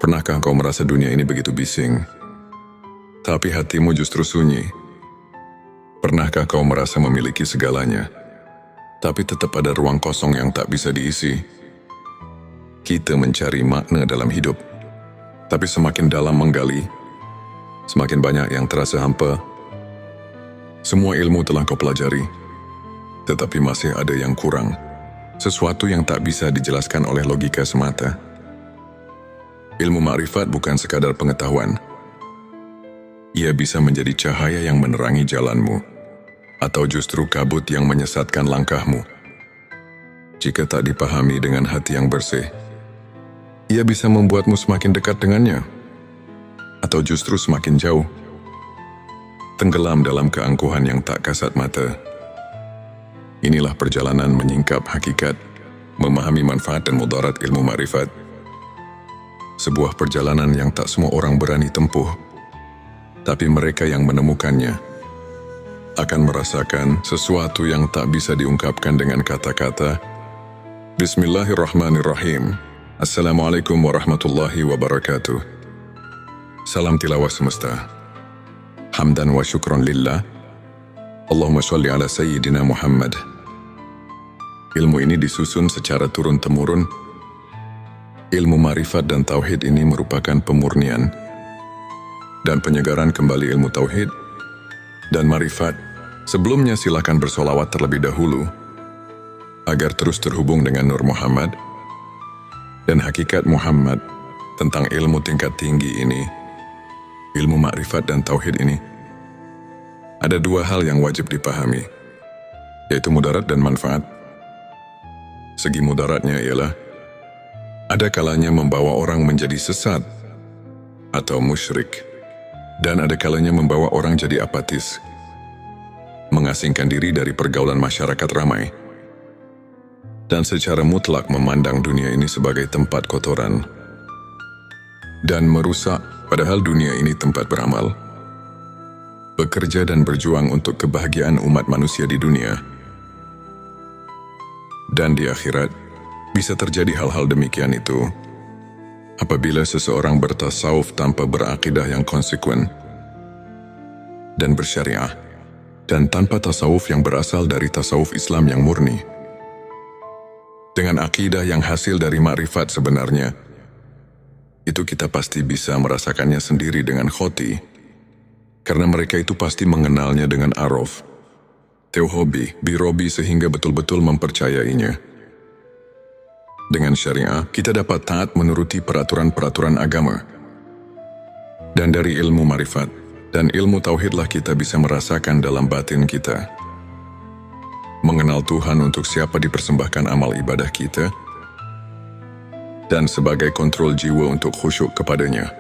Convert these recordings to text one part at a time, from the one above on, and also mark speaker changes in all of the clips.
Speaker 1: Pernahkah kau merasa dunia ini begitu bising, tapi hatimu justru sunyi? Pernahkah kau merasa memiliki segalanya, tapi tetap ada ruang kosong yang tak bisa diisi? Kita mencari makna dalam hidup, tapi semakin dalam menggali, semakin banyak yang terasa hampa. Semua ilmu telah kau pelajari, tetapi masih ada yang kurang. Sesuatu yang tak bisa dijelaskan oleh logika semata. Ilmu makrifat bukan sekadar pengetahuan. Ia bisa menjadi cahaya yang menerangi jalanmu, atau justru kabut yang menyesatkan langkahmu. Jika tak dipahami dengan hati yang bersih, ia bisa membuatmu semakin dekat dengannya, atau justru semakin jauh, tenggelam dalam keangkuhan yang tak kasat mata. Inilah perjalanan menyingkap hakikat, memahami manfaat dan mudarat ilmu makrifat. Sebuah perjalanan yang tak semua orang berani tempuh, tapi mereka yang menemukannya akan merasakan sesuatu yang tak bisa diungkapkan dengan kata-kata. Bismillahirrahmanirrahim. Assalamualaikum warahmatullahi wabarakatuh. Salam tilawah semesta. Hamdan wa syukron lillah. Allahumma sholli ala Sayyidina Muhammad. Ilmu ini disusun secara turun-temurun. Ilmu marifat dan tauhid ini merupakan pemurnian dan penyegaran kembali ilmu tauhid dan marifat. Sebelumnya silakan bersolawat terlebih dahulu agar terus terhubung dengan Nur Muhammad dan hakikat Muhammad tentang ilmu tingkat tinggi ini, ilmu makrifat dan tauhid ini. Ada dua hal yang wajib dipahami, yaitu mudarat dan manfaat. Segi mudaratnya ialah ada kalanya membawa orang menjadi sesat atau musyrik, dan ada kalanya membawa orang jadi apatis, mengasingkan diri dari pergaulan masyarakat ramai, dan secara mutlak memandang dunia ini sebagai tempat kotoran dan merusak, padahal dunia ini tempat beramal, bekerja dan berjuang untuk kebahagiaan umat manusia di dunia. Dan di akhirat, bisa terjadi hal-hal demikian itu apabila seseorang bertasawuf tanpa berakidah yang konsekuen dan bersyariah, dan tanpa tasawuf yang berasal dari tasawuf Islam yang murni. Dengan akidah yang hasil dari makrifat sebenarnya, itu kita pasti bisa merasakannya sendiri dengan khoti, karena mereka itu pasti mengenalnya dengan arof, tauhobi, birobi, sehingga betul-betul mempercayainya. Dengan syariah, kita dapat taat menuruti peraturan-peraturan agama. Dan dari ilmu marifat dan ilmu tauhidlah kita bisa merasakan dalam batin kita, mengenal Tuhan untuk siapa dipersembahkan amal ibadah kita, dan sebagai kontrol jiwa untuk khusyuk kepadanya.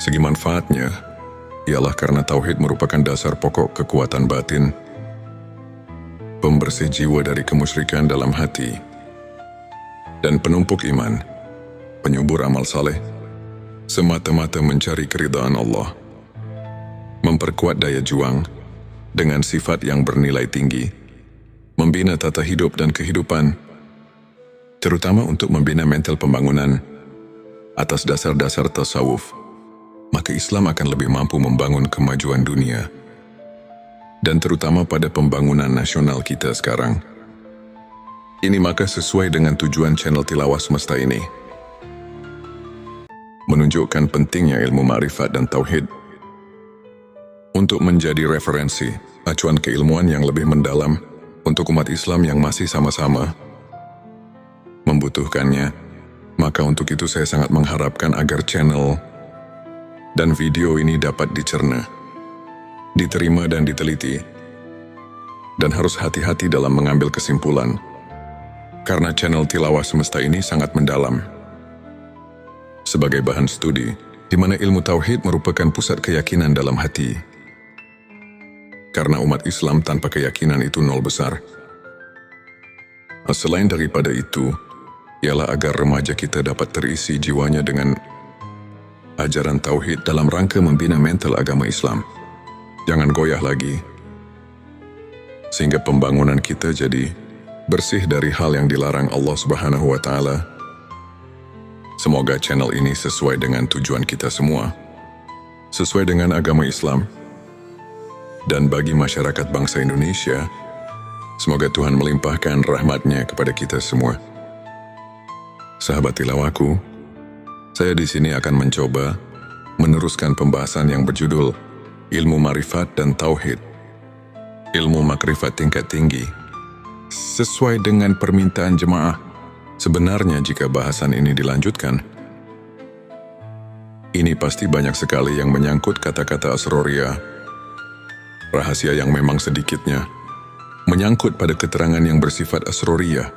Speaker 1: Segi manfaatnya ialah karena tauhid merupakan dasar pokok kekuatan batin, pembersih jiwa dari kemusyrikan dalam hati, dan penumpuk iman, penyubur amal saleh, semata-mata mencari keridhaan Allah, memperkuat daya juang dengan sifat yang bernilai tinggi, membina tata hidup dan kehidupan, terutama untuk membina mental pembangunan atas dasar-dasar tasawuf. Maka Islam akan lebih mampu membangun kemajuan dunia, dan terutama pada pembangunan nasional kita sekarang. Ini maka sesuai dengan tujuan channel Tilawah Semesta ini, menunjukkan pentingnya ilmu makrifat dan tauhid untuk menjadi referensi, acuan keilmuan yang lebih mendalam untuk umat Islam yang masih sama-sama membutuhkannya. Maka untuk itu saya sangat mengharapkan agar channel dan video ini dapat dicerna, diterima dan diteliti, dan harus hati-hati dalam mengambil kesimpulan, karena channel Tilawah Semesta ini sangat mendalam sebagai bahan studi, di mana ilmu tauhid merupakan pusat keyakinan dalam hati. Karena umat Islam tanpa keyakinan itu nol besar. Selain daripada itu, ialah agar remaja kita dapat terisi jiwanya dengan ajaran tauhid dalam rangka membina mental agama Islam. Jangan goyah lagi, sehingga pembangunan kita jadi bersih dari hal yang dilarang Allah Subhanahu wa Ta'ala, Semoga channel ini sesuai dengan tujuan kita semua, sesuai dengan agama Islam, dan bagi masyarakat bangsa Indonesia, semoga Tuhan melimpahkan rahmat-Nya kepada kita semua. Sahabat tilawahku, saya di sini akan mencoba meneruskan pembahasan yang berjudul Ilmu Makrifat dan Tauhid. Ilmu makrifat tingkat tinggi. Sesuai dengan permintaan jemaah, sebenarnya jika bahasan ini dilanjutkan, ini pasti banyak sekali yang menyangkut kata-kata asroriyah, rahasia yang memang sedikitnya menyangkut pada keterangan yang bersifat asroriyah,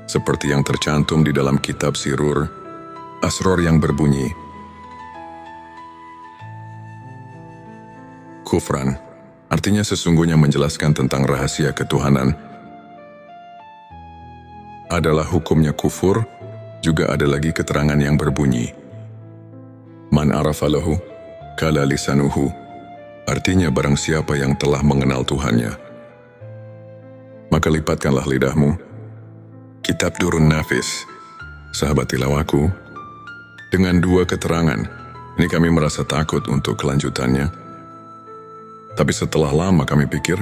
Speaker 1: seperti yang tercantum di dalam kitab Sirur, asror yang berbunyi, Kufran, artinya sesungguhnya menjelaskan tentang rahasia ketuhanan, adalah hukumnya kufur. Juga ada lagi keterangan yang berbunyi, Man arafalahu, kala lisanuhu, artinya barang siapa yang telah mengenal Tuhannya, maka lipatkanlah lidahmu. Kitab Durun Nafis, sahabat tilawahku, dengan dua keterangan, ini kami merasa takut untuk kelanjutannya. Tapi setelah lama kami pikir,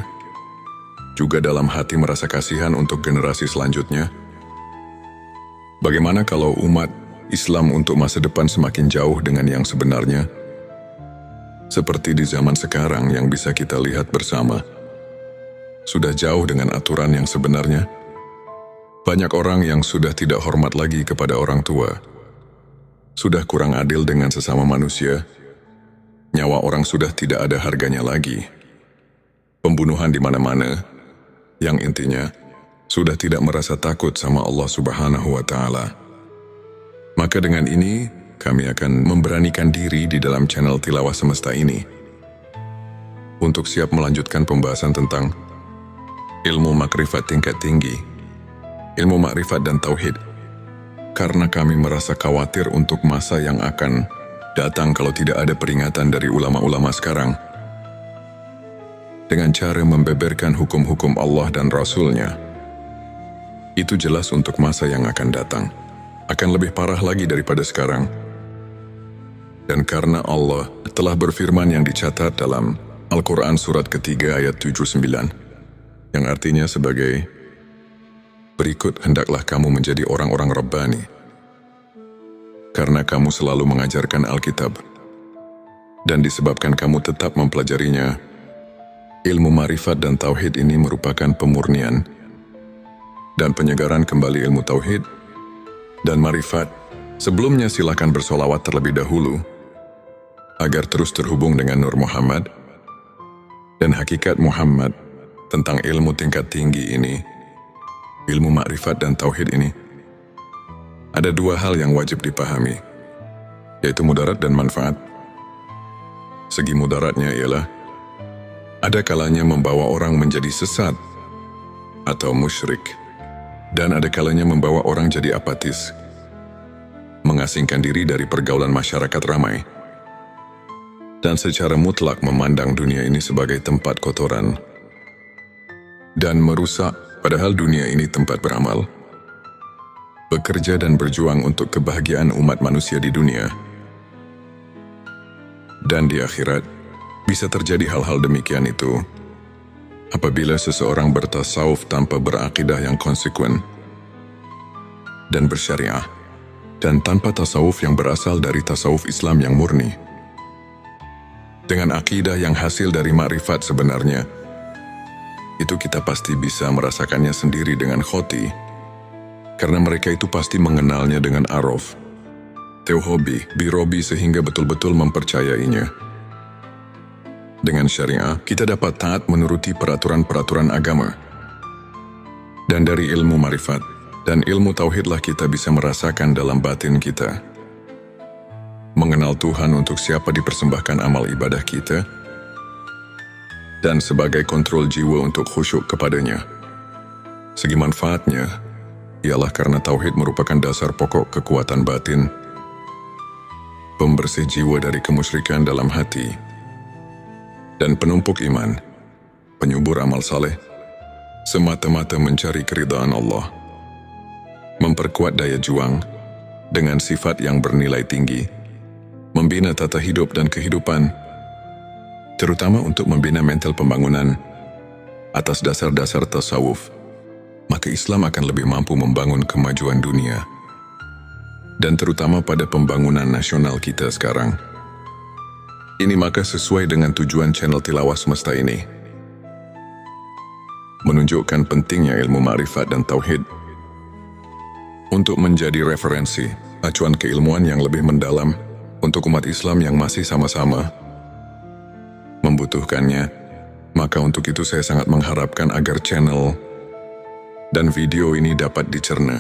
Speaker 1: juga dalam hati merasa kasihan untuk generasi selanjutnya. Bagaimana kalau umat Islam untuk masa depan semakin jauh dengan yang sebenarnya? Seperti di zaman sekarang yang bisa kita lihat bersama. Sudah jauh dengan aturan yang sebenarnya. Banyak orang yang sudah tidak hormat lagi kepada orang tua. Sudah kurang adil dengan sesama manusia. Nyawa orang sudah tidak ada harganya lagi. Pembunuhan di mana-mana, yang intinya sudah tidak merasa takut sama Allah Subhanahu wa Ta'ala. Maka dengan ini, kami akan memberanikan diri di dalam channel Tilawah Semesta ini untuk siap melanjutkan pembahasan tentang ilmu makrifat tingkat tinggi, ilmu makrifat dan tauhid, karena kami merasa khawatir untuk masa yang akan datang kalau tidak ada peringatan dari ulama-ulama sekarang. Dengan cara membeberkan hukum-hukum Allah dan Rasul-Nya, itu jelas untuk masa yang akan datang akan lebih parah lagi daripada sekarang. Dan karena Allah telah berfirman yang dicatat dalam Al-Quran surat ketiga ayat 79, yang artinya sebagai berikut, hendaklah kamu menjadi orang-orang Rabbani, karena kamu selalu mengajarkan Alkitab, dan disebabkan kamu tetap mempelajarinya, ilmu marifat dan tauhid ini merupakan pemurnian dan penyegaran kembali ilmu tauhid dan marifat. Sebelumnya silakan bersolawat terlebih dahulu, agar terus terhubung dengan Nur Muhammad dan hakikat Muhammad tentang ilmu tingkat tinggi ini, ilmu makrifat dan tauhid ini. Ada dua hal yang wajib dipahami, yaitu mudarat dan manfaat. Segi mudaratnya ialah, ada kalanya membawa orang menjadi sesat atau musyrik, dan ada kalanya membawa orang jadi apatis, mengasingkan diri dari pergaulan masyarakat ramai, dan secara mutlak memandang dunia ini sebagai tempat kotoran dan merusak, padahal dunia ini tempat beramal, bekerja dan berjuang untuk kebahagiaan umat manusia di dunia. Dan di akhirat, bisa terjadi hal-hal demikian itu apabila seseorang bertasawuf tanpa berakidah yang konsekuen dan bersyariah, dan tanpa tasawuf yang berasal dari tasawuf Islam yang murni. Dengan akidah yang hasil dari makrifat sebenarnya, itu kita pasti bisa merasakannya sendiri dengan khoti, karena mereka itu pasti mengenalnya dengan arof, tauhobi, birobi, sehingga betul-betul mempercayainya. Dengan syariah, kita dapat taat menuruti peraturan-peraturan agama. Dan dari ilmu marifat dan ilmu tauhidlah kita bisa merasakan dalam batin kita, mengenal Tuhan untuk siapa dipersembahkan amal ibadah kita, dan sebagai kontrol jiwa untuk khusyuk kepadanya. Segi manfaatnya ialah karena tauhid merupakan dasar pokok kekuatan batin, pembersih jiwa dari kemusyrikan dalam hati, dan penumpuk iman, penyubur amal saleh, semata-mata mencari keridhaan Allah, memperkuat daya juang, dengan sifat yang bernilai tinggi, membina tata hidup dan kehidupan, terutama untuk membina mental pembangunan atas dasar-dasar tasawuf, maka Islam akan lebih mampu membangun kemajuan dunia, dan terutama pada pembangunan nasional kita sekarang. Ini maka sesuai dengan tujuan channel Tilawah Semesta ini, menunjukkan pentingnya ilmu ma'rifat dan tauhid untuk menjadi referensi, acuan keilmuan yang lebih mendalam untuk umat Islam yang masih sama-sama membutuhkannya. Maka untuk itu saya sangat mengharapkan agar channel dan video ini dapat dicerna,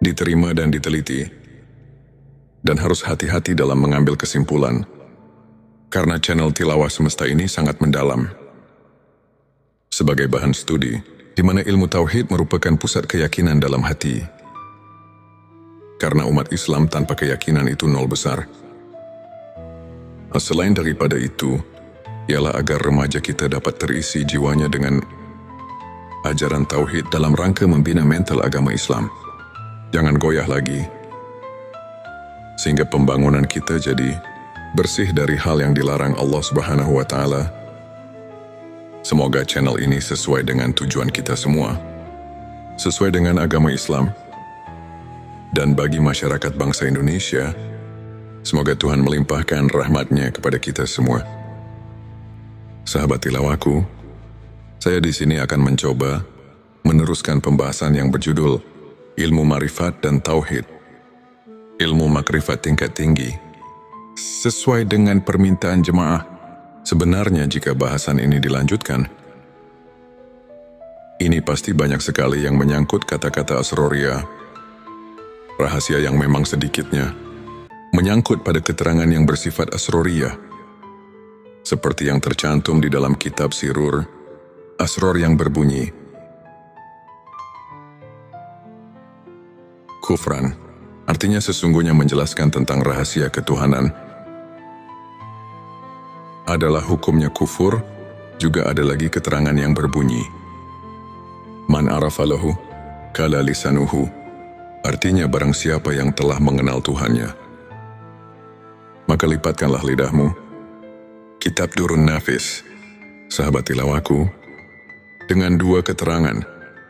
Speaker 1: diterima dan diteliti, dan harus hati-hati dalam mengambil kesimpulan, karena channel Tilawah Semesta ini sangat mendalam sebagai bahan studi, di mana ilmu tauhid merupakan pusat keyakinan dalam hati. Karena umat Islam tanpa keyakinan itu nol besar. Selain daripada itu, ialah agar remaja kita dapat terisi jiwanya dengan ajaran tauhid dalam rangka membina mental agama Islam. Jangan goyah lagi, sehingga pembangunan kita jadi bersih dari hal yang dilarang Allah Subhanahu wa Ta'ala. Semoga channel ini sesuai dengan tujuan kita semua, sesuai dengan agama Islam, dan bagi masyarakat bangsa Indonesia, semoga Tuhan melimpahkan rahmat-Nya kepada kita semua. Sahabat tilawahku, saya di sini akan mencoba meneruskan pembahasan yang berjudul Ilmu Ma'rifat dan Tauhid, ilmu makrifat tingkat tinggi. Sesuai dengan permintaan jemaah, sebenarnya jika bahasan ini dilanjutkan, ini pasti banyak sekali yang menyangkut kata-kata asroriyah, rahasia yang memang sedikitnya menyangkut pada keterangan yang bersifat asroriyah, seperti yang tercantum di dalam kitab Sirur Asror yang berbunyi, kufran, artinya sesungguhnya menjelaskan tentang rahasia ketuhanan, adalah hukumnya kufur. Juga ada lagi keterangan yang berbunyi, man arafalahu kala lisanuhu, artinya barang siapa yang telah mengenal Tuhannya, maka lipatkanlah lidahmu. Kitab Durun Nafis. Sahabat tilawahku, dengan dua keterangan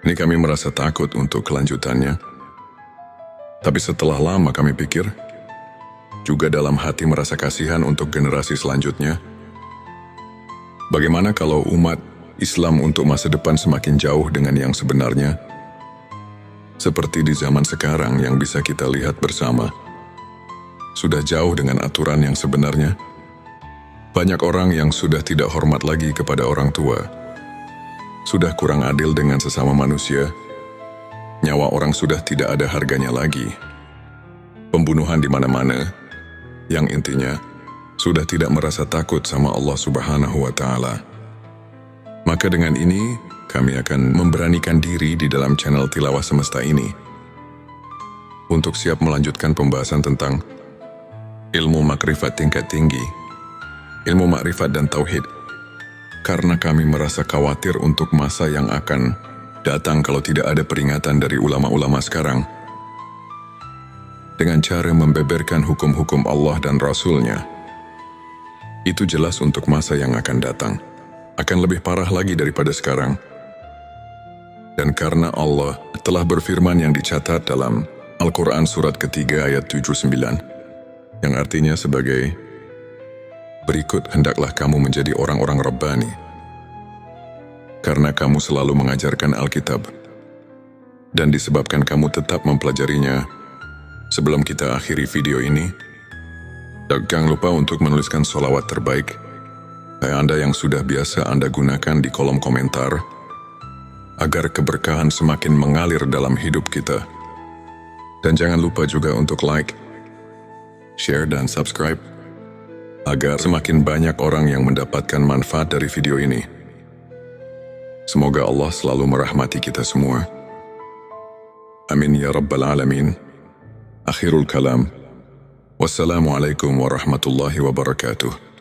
Speaker 1: ini kami merasa takut untuk kelanjutannya. Tapi setelah lama kami pikir, juga dalam hati merasa kasihan untuk generasi selanjutnya. Bagaimana kalau umat Islam untuk masa depan semakin jauh dengan yang sebenarnya? Seperti di zaman sekarang yang bisa kita lihat bersama, sudah jauh dengan aturan yang sebenarnya. Banyak orang yang sudah tidak hormat lagi kepada orang tua, sudah kurang adil dengan sesama manusia, nyawa orang sudah tidak ada harganya lagi, pembunuhan di mana-mana, yang intinya sudah tidak merasa takut sama Allah Subhanahu wa Ta'ala. Maka dengan ini, kami akan memberanikan diri di dalam channel Tilawah Semesta ini untuk siap melanjutkan pembahasan tentang ilmu makrifat tingkat tinggi, ilmu makrifat dan tauhid, karena kami merasa khawatir untuk masa yang akan datang kalau tidak ada peringatan dari ulama-ulama sekarang dengan cara membeberkan hukum-hukum Allah dan Rasul-Nya. Itu jelas untuk masa yang akan datang akan lebih parah lagi daripada sekarang. Dan karena Allah telah berfirman yang dicatat dalam Al-Quran surat ketiga ayat 79, yang artinya sebagai berikut, hendaklah kamu menjadi orang-orang Rabbani, karena kamu selalu mengajarkan Alkitab, dan disebabkan kamu tetap mempelajarinya. Sebelum kita akhiri video ini, jangan lupa untuk menuliskan sholawat terbaik Anda yang sudah biasa Anda gunakan di kolom komentar, agar keberkahan semakin mengalir dalam hidup kita. Dan jangan lupa juga untuk like, share dan subscribe, agar semakin banyak orang yang mendapatkan manfaat dari video ini. Semoga Allah selalu merahmati kita semua. Amin ya Rabbal Alamin. Akhirul kalam. Wassalamualaikum warahmatullahi wabarakatuh.